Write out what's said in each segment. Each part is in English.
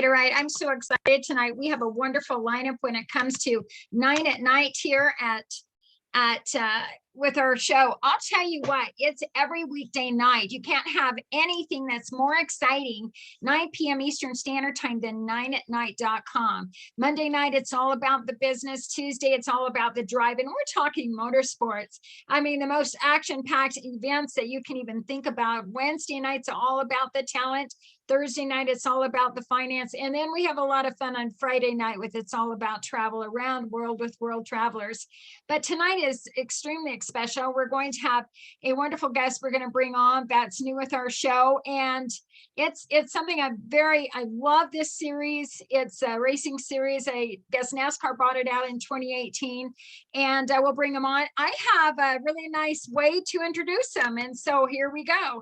All right. I'm so excited tonight. We have a wonderful lineup when it comes to 9 at Night here at with our show. I'll tell you what, it's every weekday night. You can't have anything that's more exciting 9 p.m. Eastern Standard Time than 9atnight.com. Monday night, it's all about the business. Tuesday, it's all about the drive. And we're talking motorsports. I mean, the most action-packed events that you can even think about. Wednesday night's all about the talent. Thursday night, it's all about the finance. And then we have a lot of fun on Friday night with It's All About Travel Around World with World Travelers. But tonight is extremely special. We're going to have a wonderful guest we're going to bring on that's new with our show. And it's something I love this series. It's a racing series. I guess NASCAR brought it out in 2018. And we'll bring them on. I have a really nice way to introduce them. And so here we go.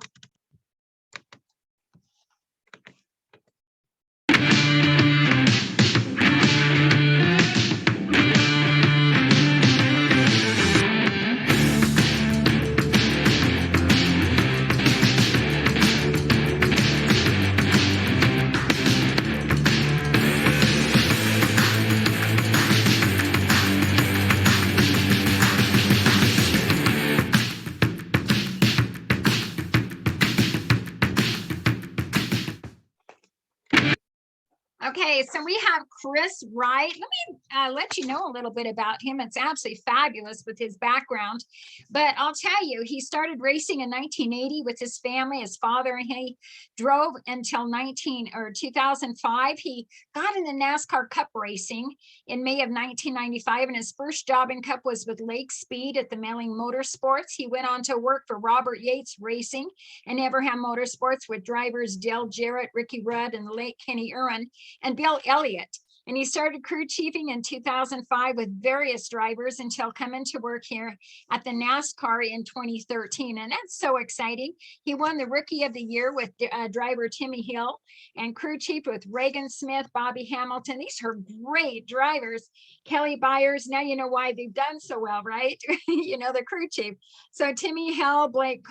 Okay, so we have Chris Wright. Let me let you know a little bit about him. It's absolutely fabulous with his background. But I'll tell you, he started racing in 1980 with his family, his father, and he drove until 2005. He got in the NASCAR Cup racing in May of 1995, and his first job in Cup was with Lake Speed at the Melling Motorsports. He went on to work for Robert Yates Racing and Everham Motorsports with drivers Dale Jarrett, Ricky Rudd, and the late Kenny Irwin, and Bill Elliott. And he started crew chiefing in 2005 with various drivers until coming to work here at the NASCAR in 2013. And that's so exciting. He won the Rookie of the Year with driver Timmy Hill and crew chief with Reagan Smith, Bobby Hamilton. These are great drivers. Kelly Byers, now you know why they've done so well, right? You know, the crew chief. So Timmy Hill, Blake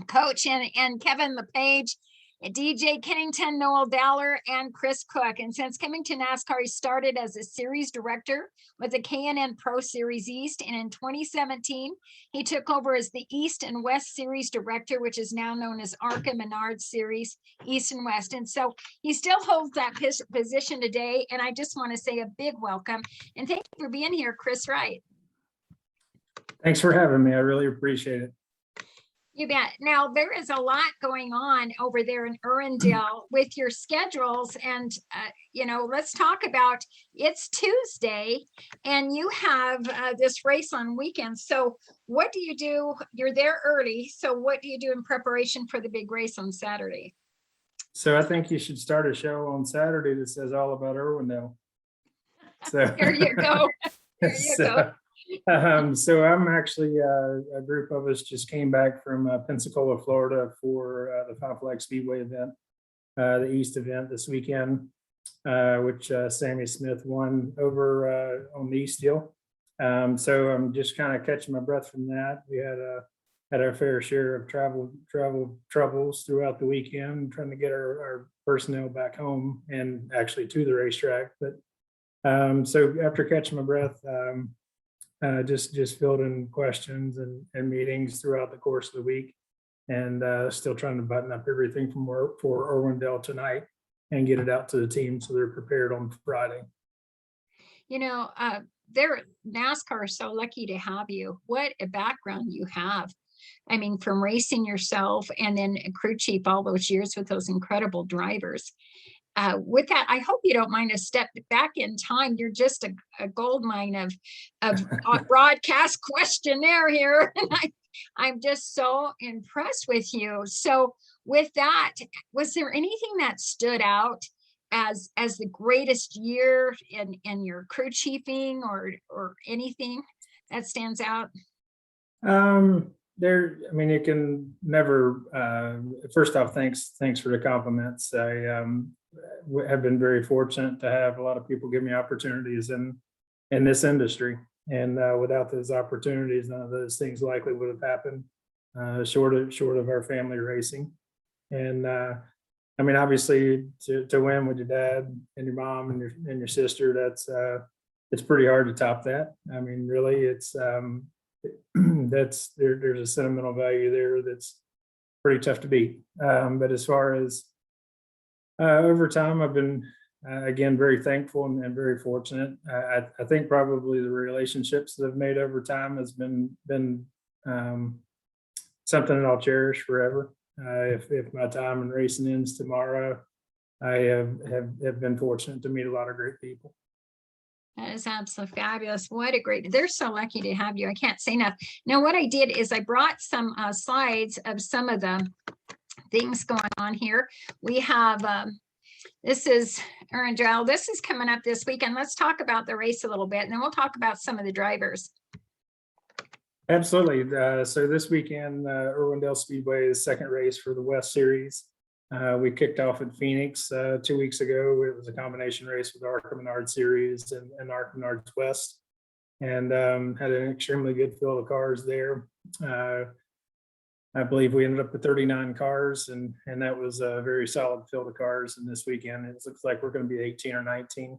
Coach, and Kevin LePage, DJ Kennington, Noel Dowler, and Chris Cook. And since coming to NASCAR, he started as a series director with the K&N Pro Series East. And in 2017, he took over as the East and West Series director, which is now known as ARCA Menard Series East and West. And so he still holds that position today. And I just want to say a big welcome. And thank you for being here, Chris Wright. Thanks for having me. I really appreciate it. You bet. Now, there is a lot going on over there in Irwingdale with your schedules. And, you know, let's talk about, it's Tuesday and you have this race on weekends. So what do you do? You're there early. So what do you do in preparation for the big race on Saturday? So I think you should start a show on Saturday that says all about Irwindale. So There you go. There you go. So I'm actually, a group of us just came back from Pensacola, Florida for the Five Flag Speedway event, the East event this weekend, which Sammy Smith won over on the East deal. So I'm just kind of catching my breath from that. We had our fair share of travel troubles throughout the weekend, trying to get our personnel back home and actually to the racetrack. But so after catching my breath, just filled in questions and meetings throughout the course of the week, and still trying to button up everything for Irwindale tonight and get it out to the team so they're prepared on Friday. You know, NASCAR is so lucky to have you. What a background you have. I mean, from racing yourself and then a crew chief all those years with those incredible drivers. With that, I hope you don't mind a step back in time. You're just a gold mine of broadcast questionnaire here. And I'm just so impressed with you. So with that, was there anything that stood out as the greatest year in your crew chiefing or anything that stands out? I mean, you can never, first off, thanks for the compliments. I have been very fortunate to have a lot of people give me opportunities in this industry. And without those opportunities, none of those things likely would have happened, short of our family racing. And I mean, obviously to win with your dad and your mom and your sister, that's it's pretty hard to top that. I mean, really, it's there's a sentimental value there that's pretty tough to beat. But as far as over time, I've been again very thankful and very fortunate. I think probably the relationships that I've made over time has been something that I'll cherish forever. If my time in racing ends tomorrow, I have been fortunate to meet a lot of great people. That is absolutely fabulous. What a great, they're so lucky to have you. I can't say enough. Now, what I did is I brought some slides of some of the things going on here. We have, this is Irwingdale. This is coming up this weekend. Let's talk about the race a little bit, and then we'll talk about some of the drivers. Absolutely. So this weekend, Irwingdale Speedway is second race for the West Series. We kicked off at Phoenix 2 weeks ago. It was a combination race with ARCA Series and ARCA West, and had an extremely good field of cars there. I believe we ended up with 39 cars, and that was a very solid field of cars. And this weekend, it looks like we're going to be 18 or 19.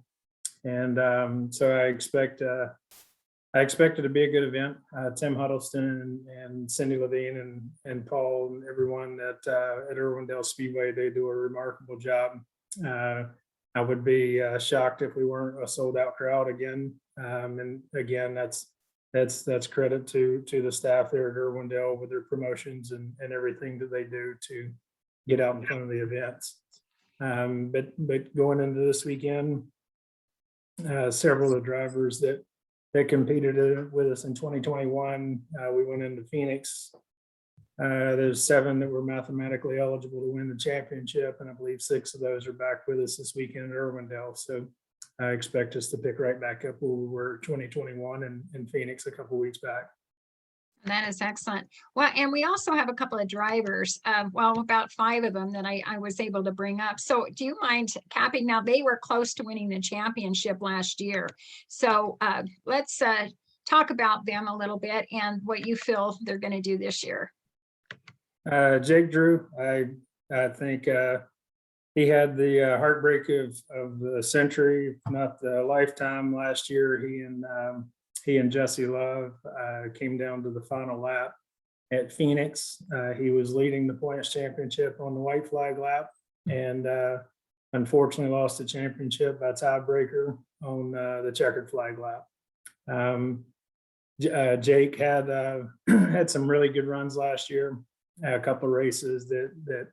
And so I expect it to be a good event. Tim Huddleston and Cindy Levine and Paul and everyone at Irwingdale Speedway, they do a remarkable job. I would be shocked if we weren't a sold out crowd again. And again, that's credit to the staff there at Irwindale with their promotions and everything that they do to get out in front of the events. But going into this weekend, several of the drivers that competed with us in 2021, we went into Phoenix. There's 7 that were mathematically eligible to win the championship, and I believe 6 of those are back with us this weekend at Irwindale. So I expect us to pick right back up where we were 2021 in Phoenix a couple of weeks back. That is excellent. Well, and we also have a couple of drivers, well, about 5 of them that I was able to bring up. So do you mind capping? Now, they were close to winning the championship last year. So let's talk about them a little bit and what you feel they're going to do this year. Jake Drew, I think he had the heartbreak of the century, if not the lifetime last year. He and Jesse Love came down to the final lap at Phoenix. He was leading the points championship on the white flag lap, and unfortunately lost the championship by tiebreaker on the checkered flag lap. Jake had had some really good runs last year. A couple of races that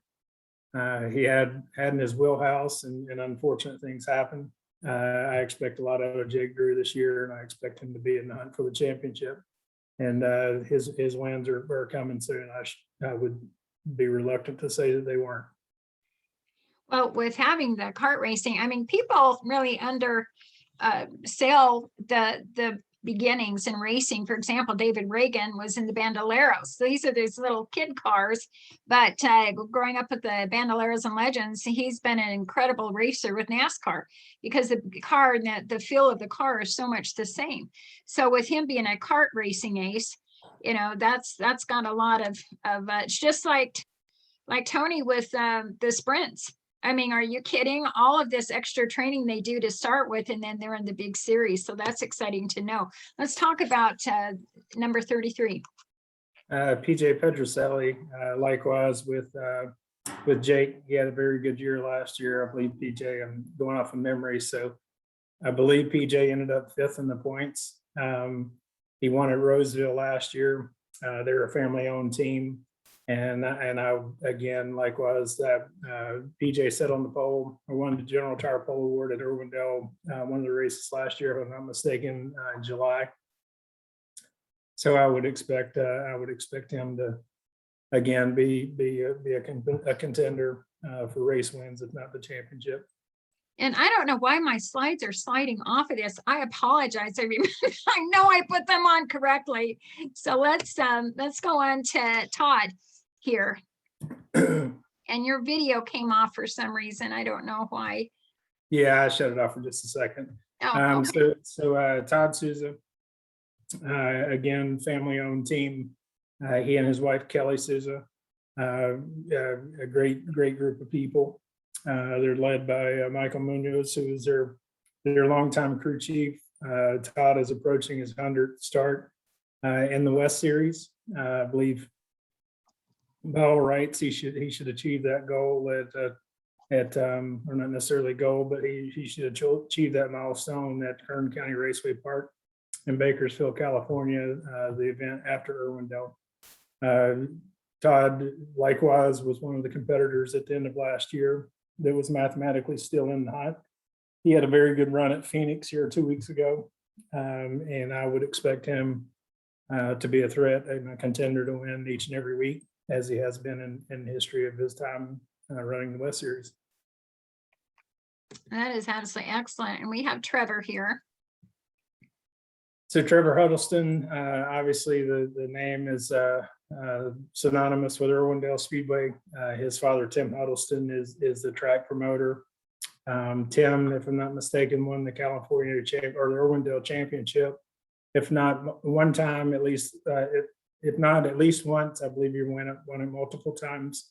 he had in his wheelhouse, and unfortunate things happened. I expect a lot out of Jake Drew this year, and I expect him to be in the hunt for the championship. And his wins are coming soon. I would be reluctant to say that they weren't. Well, with having the kart racing, I mean, people really sell the beginnings in racing. For example, David Reagan was in the Bandoleros. So these are these little kid cars, but growing up with the Bandoleros and Legends, he's been an incredible racer with NASCAR because the car and the feel of the car is so much the same. So with him being a kart racing ace, you know, that's got a lot of it's just like Tony with the sprints. I mean, are you kidding? All of this extra training they do to start with, and then they're in the big series. So that's exciting to know. Let's talk about number 33. PJ Pedroselli, likewise with Jake. He had a very good year last year. I believe PJ, I'm going off of memory, so I believe PJ ended up 5th in the points. He won at Roseville last year. They're a family-owned team. And I again, likewise, that PJ set on the pole, or won the General Tire Pole Award at Irwindale, one of the races last year, if I'm not mistaken, in July. So I would expect him to again be a contender for race wins, if not the championship. And I don't know why my slides are sliding off of this. I apologize. I know I put them on correctly. So let's go on to Todd here. And your video came off for some reason. I don't know why. Yeah, I shut it off for just a second. Oh, okay. So Todd Souza, again, family-owned team. He and his wife Kelly Souza, a great group of people. They're led by Michael Munoz, who is their longtime crew chief. Todd is approaching his 100th start in the West Series. I believe by all rights, he should achieve that goal or not necessarily goal, but he should achieve that milestone at Kern County Raceway Park in Bakersfield, California, the event after Irwindale. Todd likewise was one of the competitors at the end of last year that was mathematically still in the hunt. He had a very good run at Phoenix here 2 weeks ago, and I would expect him to be a threat and a contender to win each and every week, as he has been in the history of his time running the West Series. That is absolutely excellent. And we have Trevor here. So Trevor Huddleston, obviously the name is synonymous with Irwingdale Speedway. His father, Tim Huddleston, is the track promoter. Tim, if I'm not mistaken, won the California or the Irwindale Championship. If not one time, at least, if not at least once, I believe he won it multiple times.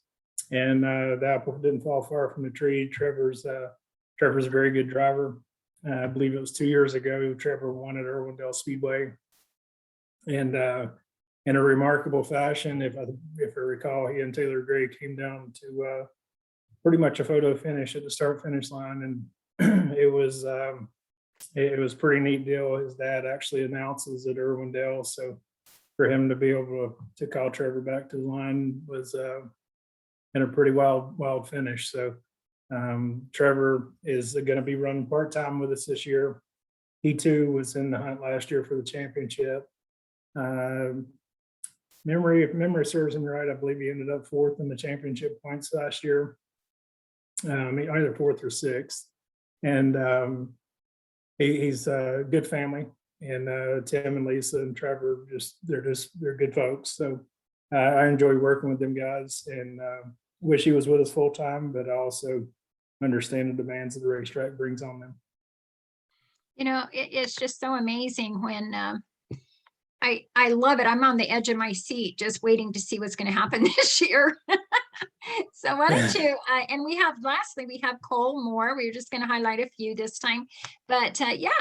And the apple didn't fall far from the tree. Trevor's a very good driver. I believe it was 2 years ago, Trevor won at Irwindale Speedway. And in a remarkable fashion, if I recall, he and Taylor Gray came down to pretty much a photo finish at the start-finish line. And it was a pretty neat deal. His dad actually announces at Irwindale. So for him to be able to call Trevor back to the line was in a pretty wild finish. So Trevor is going to be running part-time with us this year. He too was in the hunt last year for the championship. If memory serves him right, I believe he ended up fourth in the championship points last year, either fourth or sixth. And he's a good family. And Tim and Lisa and Trevor, they're good folks. So I enjoy working with them guys, and wish he was with us full time, but I also understand the demands that the racetrack brings on them. You know, it's just so amazing when I love it. I'm on the edge of my seat just waiting to see what's going to happen this year. So why don't you, and lastly, we have Cole Moore. We're just going to highlight a few this time, but yeah,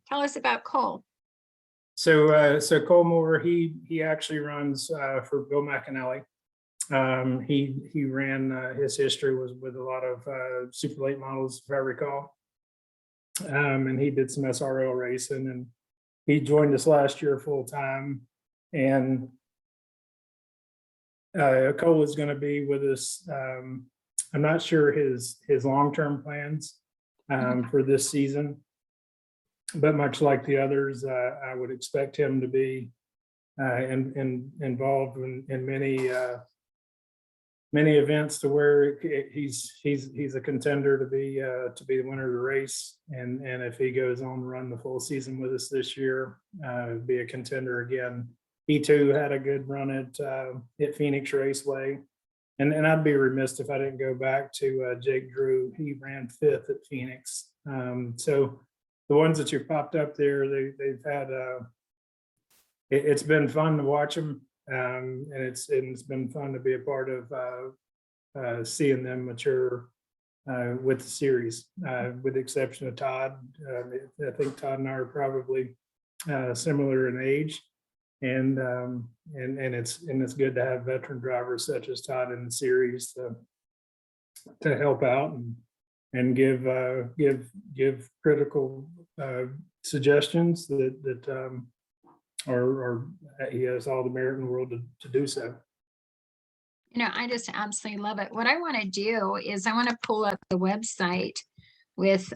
tell us about Cole. So Cole Moore, he actually runs for Bill McAnally. He ran, his history was with a lot of super late models, if I recall. And he did some SRL racing, and he joined us last year full time. And Cole is going to be with us. I'm not sure his long-term plans for this season, but much like the others, I would expect him to be involved in many events to where he's a contender to be the winner of the race, and if he goes on to run the full season with us this year, be a contender again. He too had a good run at Phoenix Raceway, and I'd be remiss if I didn't go back to Jake Drew. He ran fifth at Phoenix. So the ones that you popped up there, they've had it's been fun to watch them. And it's been fun to be a part of seeing them mature with the series, with the exception of Todd. I think Todd and I are probably similar in age, and it's good to have veteran drivers such as Todd in the series to help out and give critical suggestions that or he has all the merit in the world to do so. You know, I just absolutely love it. What I want to do is I want to pull up the website with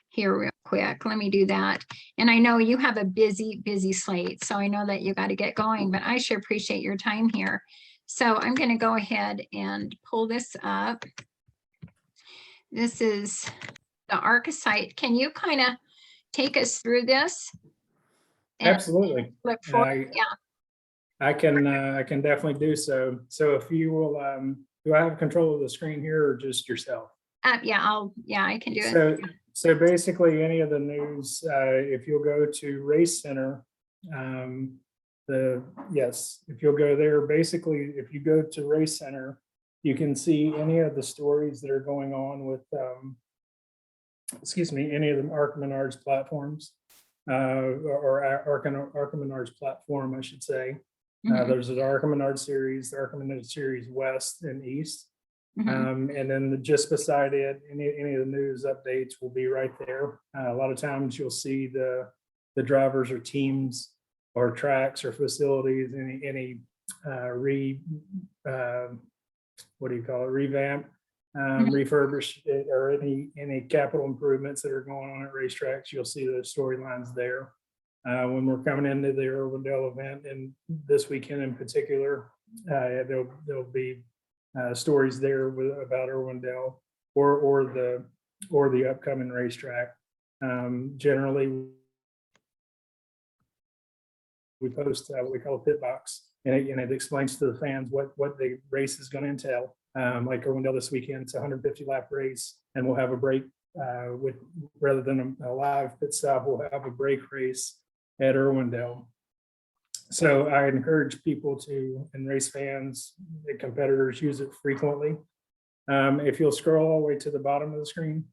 here real quick. Let me do that. And I know you have a busy slate, so I know that you got to get going, but I sure appreciate your time here. So I'm going to go ahead and pull this up. This is the ARCA site. Can you kind of take us through this? Absolutely. Look forward. Yeah. I can definitely do so. So if you will, do I have control of the screen here or just yourself? Yeah, I can do it. So basically any of the news, if you'll go to Race Center, if you'll go there, basically, if you go to Race Center, you can see any of the stories that are going on with, any of the ARCA Menards platforms, or ARCA Menards platform, I should say. There's an ARCA Menards series, the ARCA Menards series West and East. And then just beside it, any of the news updates will be right there. A lot of times you'll see the drivers or teams or tracks or facilities, any revamp, refurbish, or any capital improvements that are going on at racetracks. You'll see those storylines there. When we're coming into the Irwingdale event, and this weekend in particular, there'll be stories there about Irwindale or the upcoming racetrack. Generally, we post what we call a pit box, and it explains to the fans what the race is going to entail. Like Irwindale this weekend, it's a 150 lap race, and we'll have a break rather than a live pit stop. We'll have a break race at Irwindale. So I encourage people to, and race fans, the competitors, use it frequently. If you'll scroll all the way to the bottom of the screen,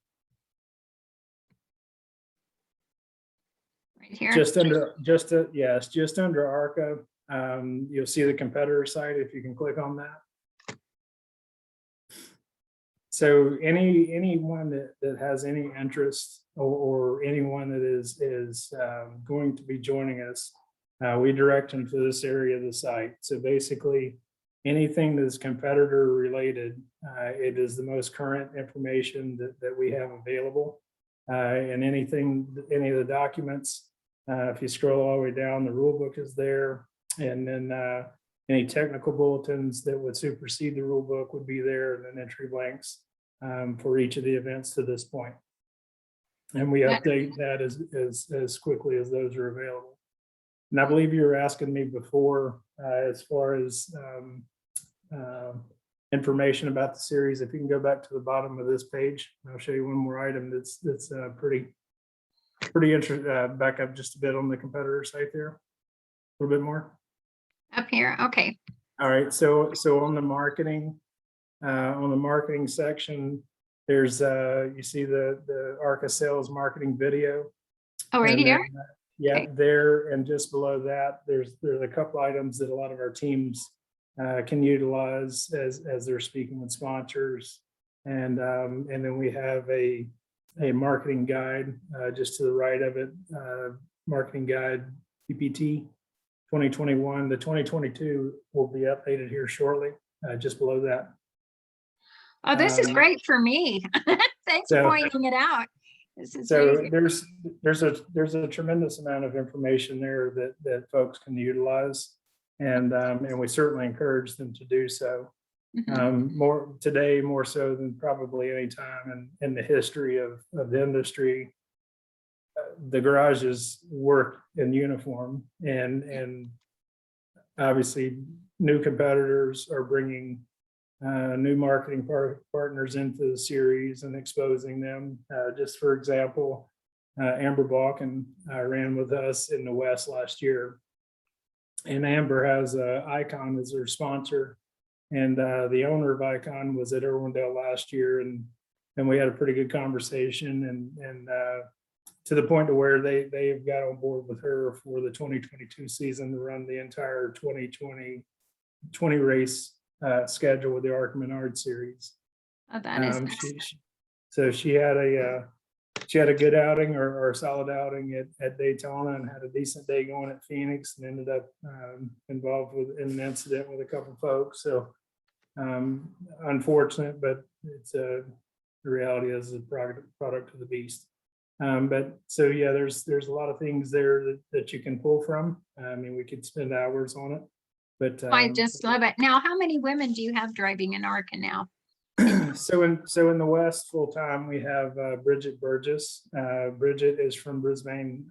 right here, just under ARCA, you'll see the competitor site. If you can click on that. So anyone that has any interest, or anyone that is going to be joining us, we direct them to this area of the site. So basically, anything that's competitor related, it is the most current information that we have available. And any of the documents, if you scroll all the way down, the rule book is there. And then any technical bulletins that would supersede the rule book would be there, and then entry blanks for each of the events to this point. And we update that as quickly as those are available. And I believe you were asking me before, as far as information about the series. If you can go back to the bottom of this page, I'll show you one more item that's pretty interesting. Back up just a bit on the competitor site there, a little bit more. Up here, okay. All right, so on the marketing section, there's you see the ARCA sales marketing video. Oh, right here. Yeah, okay. There, and just below that, there's a couple items that a lot of our teams can utilize as they're speaking with sponsors, and then we have a marketing guide just to the right of it, marketing guide PPT 2021. The 2022 will be updated here shortly, just below that. Oh, this is great for me. Thanks for pointing it out. This is so there's a tremendous amount of information there that folks can utilize, and we certainly encourage them to do so. More today, more so than probably any time in the history of the industry. The garages work in uniform, and obviously new competitors are bringing new marketing partners into the series and exposing them. Just for example, Amber Balkan ran with us in the West last year, and Amber has Icon as their sponsor, and the owner of Icon was at Irwindale last year, and we had a pretty good conversation, and to the point to where they have got on board with her for the 2022 season to run the entire 2020 race schedule with the ARCA Menards series. Oh, that is so she had a good outing, or a solid outing at Daytona, and had a decent day going at Phoenix, and ended up involved in an incident with a couple folks. So unfortunate, but it's the reality is a product of the beast. But so yeah, there's a lot of things there that you can pull from. I mean, we could spend hours on it, but I just love it. Now, how many women do you have driving in ARCA now? So in the West full time, we have Bridget Burgess. Bridget is from Brisbane,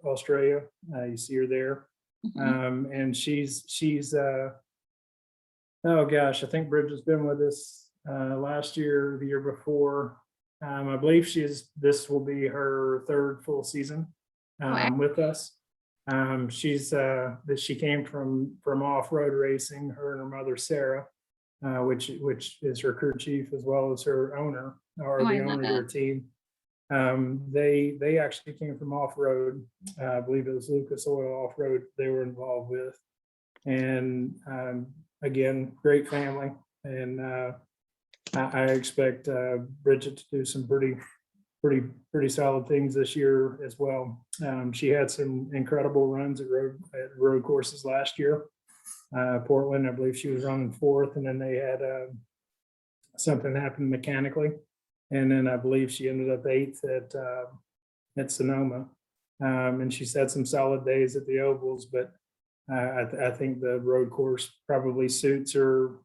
Australia. You see her there, and she's oh gosh, I think Bridget's been with us last year, the year before. I believe this will be her third full season with us. She came from off-road racing, her and her mother Sarah, which is her crew chief as well as her owner, or Oh, I the love owner of their that. team. They actually came from off-road. I believe it was Lucas Oil Off-Road they were involved with. And again, great family. And I expect Bridget to do some pretty solid things this year as well. She had some incredible runs at road courses last year. Portland, I believe she was running fourth, and then they had something happen mechanically, and then I believe she ended up eighth at Sonoma. And she's had some solid days at the ovals, but I think the road course probably suits her.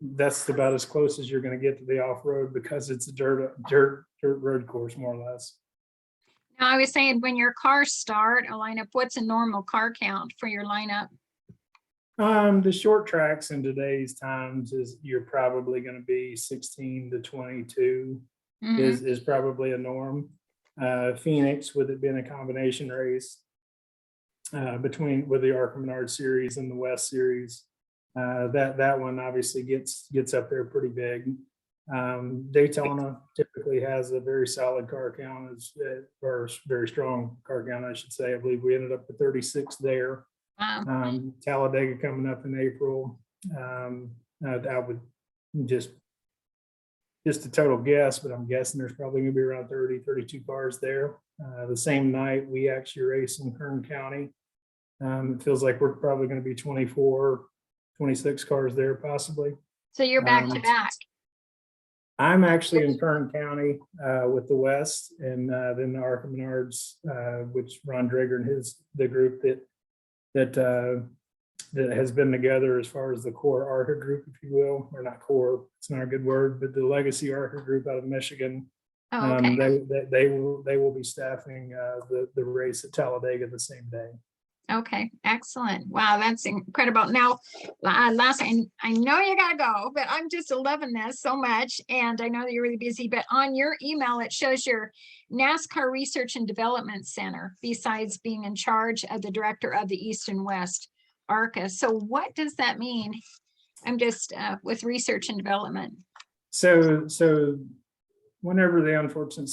That's about as close as you're going to get to the off-road, because it's a dirt road course, more or less. Now, I was saying, when your cars start a lineup, what's a normal car count for your lineup? The short tracks in today's times is you're probably going to be 16 to 22 is probably a norm. Phoenix, with it being a combination race with the ARCA Menard series and the West series, that one obviously gets up there pretty big. Daytona typically has a very solid car count, or very strong car count, I should say. I believe we ended up at 36 there. Talladega coming up in April. I would just a total guess, but I'm guessing there's probably gonna be around 30, 32 cars there. The same night we actually race in Kern County. It feels like we're probably gonna be 24, 26 cars there possibly. So you're back to back. I'm actually in Kern County with the West, and then the ARCA Menards, which Ron Drager and the group that has been together as far as the core ARCA group, if you will, or not core, it's not a good word, but the legacy ARCA group out of Michigan. Oh, okay. They will be staffing the race at Talladega the same day. Okay, excellent. Wow, that's incredible. Now, last, I know you gotta go, but I'm just loving this so much. And I know that you're really busy, but on your email, it shows your NASCAR Research and Development Center, besides being in charge of the director of the East and West ARCA. So what does that mean? I'm just with research and development. So whenever the unfortunate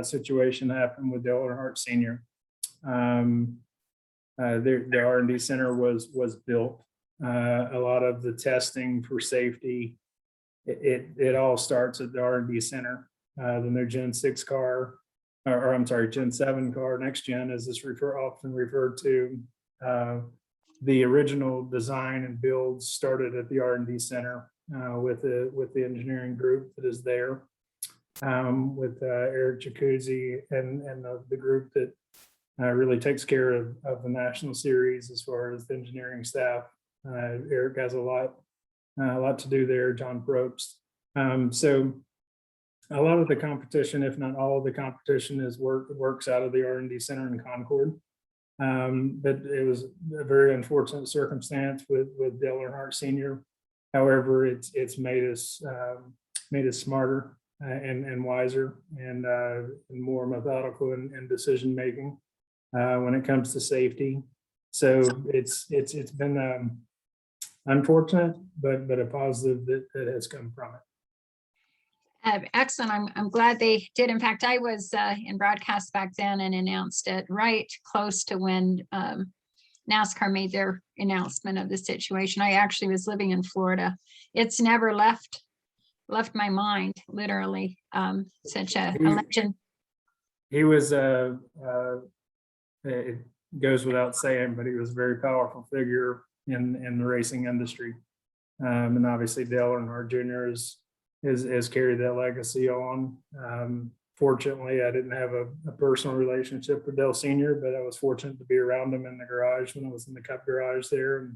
situation happened with Dale Earnhardt Sr., the R&D center was built. A lot of the testing for safety, it all starts at the R&D center. Then their Gen 6 car, or I'm sorry, Gen 7 car, next gen, as this often referred to. The original design and builds started at the R&D center with the engineering group that is there, with Eric Jacuzzi and the group that really takes care of the national series as far as the engineering staff. Eric has a lot to do there, John Probst. So a lot of the competition, if not all of the competition, works out of the R&D center in Concord. But it was a very unfortunate circumstance with Dale Earnhardt Sr. However, it's made us smarter and wiser and more methodical in decision making when it comes to safety. So it's been unfortunate, but a positive that has come from it. Excellent. I'm glad they did. In fact, I was in broadcast back then and announced it right close to when NASCAR made their announcement of the situation. I actually was living in Florida. It's never left my mind, literally. Such a legend. He was it goes without saying, but he was a very powerful figure in the racing industry. And obviously Dale Earnhardt Jr. has carried that legacy on. Fortunately, I didn't have a personal relationship with Dale Sr., but I was fortunate to be around him in the garage when I was in the Cup garage there.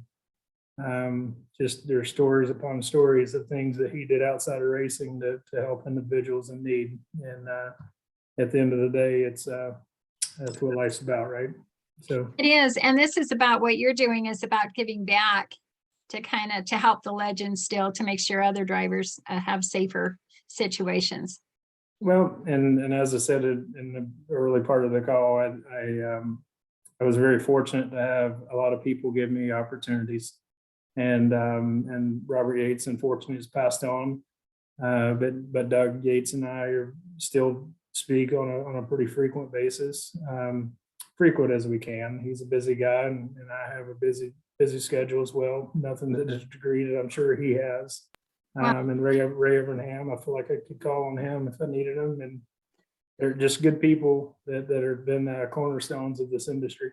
And just there's stories upon stories of things that he did outside of racing to help individuals in need. And at the end of the day, that's what life's about, right? So it is. And this is about what you're doing, is about giving back to to help the legends still, to make sure other drivers have safer situations. Well, and as I said in the early part of the call, I was very fortunate to have a lot of people give me opportunities. and Robert Yates unfortunately has passed on. But Doug Yates and I are still speak on a pretty frequent basis, frequent as we can. He's a busy guy, and I have a busy schedule as well. Nothing to the degree that I'm sure he has. And Ray Evernham, I feel like I could call on him if I needed him, and they're just good people that have been cornerstones of this industry.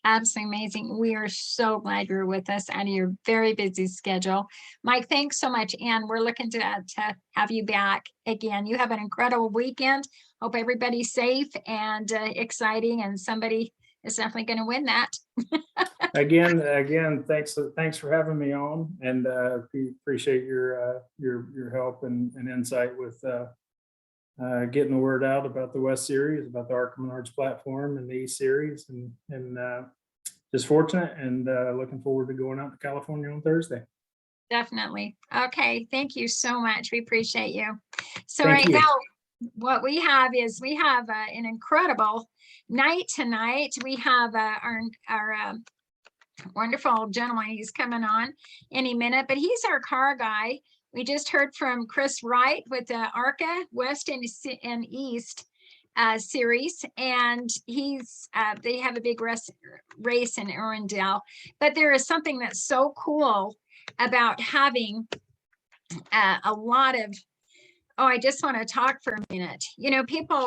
Absolutely amazing. We are so glad you're with us out of your very busy schedule. Mike, thanks so much. And we're looking to have you back again. You have an incredible weekend. Hope everybody's safe and exciting, and somebody is definitely going to win that. Again, thanks for having me on, and appreciate your help and insight with getting the word out about the West Series, about the ARCA Menards platform and the East Series, and just fortunate and looking forward to going out to California on Thursday. Definitely. Okay. Thank you so much. We appreciate you. So Thank you. now what we have is an incredible night tonight. We have our wonderful gentleman. He's coming on any minute, but he's our car guy. We just heard from Chris Wright with the ARCA West and East series, and they have a big race in Irwingdale. But there is something that's so cool about having a lot of, I just want to talk for a minute. You know,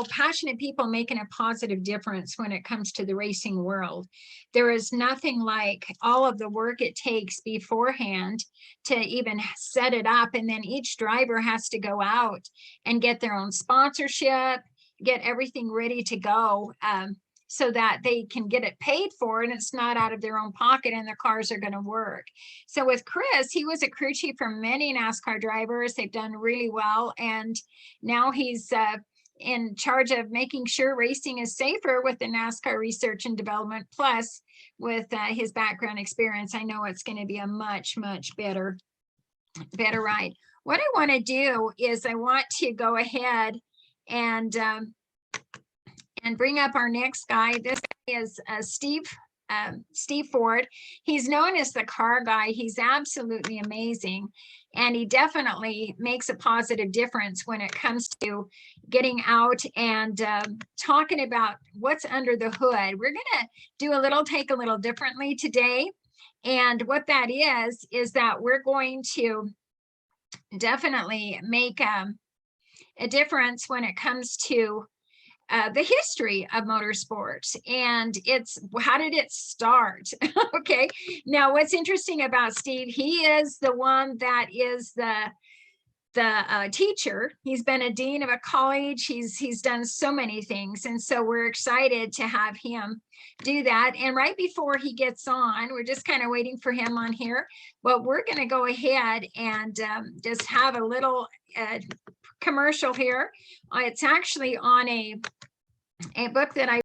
passionate people making a positive difference when it comes to the racing world. There is nothing like all of the work it takes beforehand to even set it up. And then each driver has to go out and get their own sponsorship, get everything ready to go, so that they can get it paid for, and it's not out of their own pocket, and their cars are going to work. So with Chris, he was a crew chief for many NASCAR drivers. They've done really well, and now he's in charge of making sure racing is safer with the NASCAR research and development. Plus, with his background experience, I know it's going to be a much better ride. What I want to do is I want to go ahead and bring up our next guy. This is Steve Ford. He's known as the car guy. He's absolutely amazing, and he definitely makes a positive difference when it comes to getting out and talking about what's under the hood. We're gonna take a little differently today, and what that is that we're going to definitely make a difference when it comes to the history of motorsports, and how did it start? Okay, now what's interesting about Steve, he is the one that is the teacher. He's been a dean of a college. He's done so many things, and so we're excited to have him do that. And right before he gets on, we're just kind of waiting for him on here, but we're going to go ahead and just have a little commercial here. It's actually on a book that I